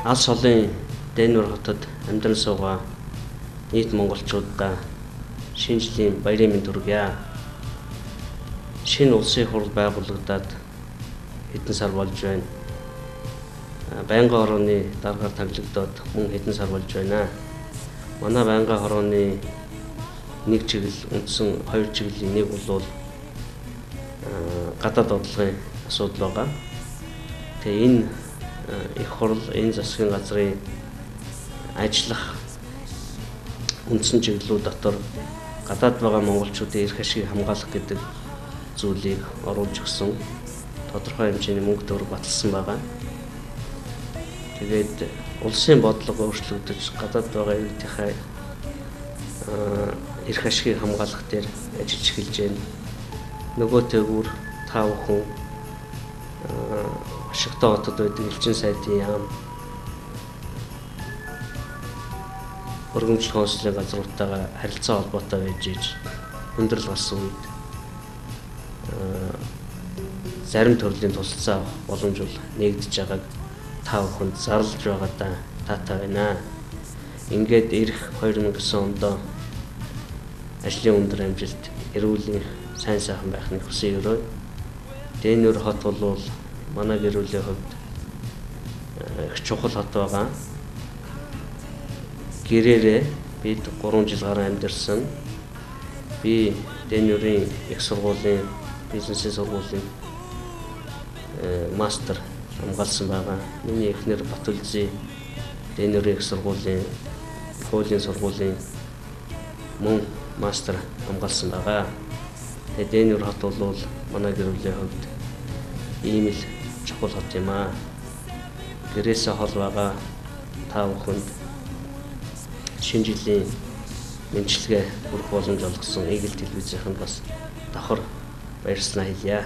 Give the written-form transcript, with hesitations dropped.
алс холын Дэнүр хотод амьдран суугаа нийт монголчуудаа шинэ жилийн баярын мэнд хүргье. Шинэ улсын хурал байгуулагдаад хэдэн сар болж байна. Байнгын хорооны даргаар тавилагдаад мөн хэдэн сар болж байна. Манай байнгын хорооны нэг чиглэл үндсэн хоёр чиглэлийн нэг бол гадаад бодлогын асуудал байгаа. Тэгээ энэ их хурал энэ засгийн газрын ажиллах үндсэн чиглэлүүд дотор гадаад байгаа монголчуудын эрх ашиг хамгаалах гэдэг зүйлийг оруулж өгсөн тодорхой хэмжээний мөнгө төгрөг баталсан байгаа. Тэгээд улсын бодлого өөрчлөгдөж гадаад байгаа иргэдийнхээ эрх ашигыг хамгаалах дээр ажиллаж эхэлж байна. Нөгөө тэгүр та бүхэн Ашигтай хотод байдаг элчин сайдын яам өргөмжлөх консулын газруудтайгаа харилцаа холбоотой байж иж хүндрэл гарсан үед зарим төрлийн тусалцаа авах боломж бол нэгдэж байгааг та бүхэнд зарлж байгаадаа таатай байна. Ингээд ирэх 2009 онд ажлын өндөр амжилт, эрүүл сайн сайхан байхны хүсье өрөө. Дэнүр хот бол манай гэр бүлийн хувьд их чухал хот байгаа. Гэрээрээ бид 3 жил гарan амьдарсан. Би Дэнүрийн их сургуулийн бизнесийн сургуулийн мастер хамгаалсан байгаа. Миний эхнэр Батүлзий Дэнүрийн их сургуулийн хуулийн сургуулийн мөн мастер хамгаалсан байгаа. Тэгээ Дэнүр хот бол манай гэр бүлийн хувьд ийм л чухал хот юм аа. Гэрээсээ хол байгаа та бүхэнд шинэ жилийн мэндчилгээ бүрх боломж олгосон Игэл телевизийнхэнд бас давхар баярснаа хэлье.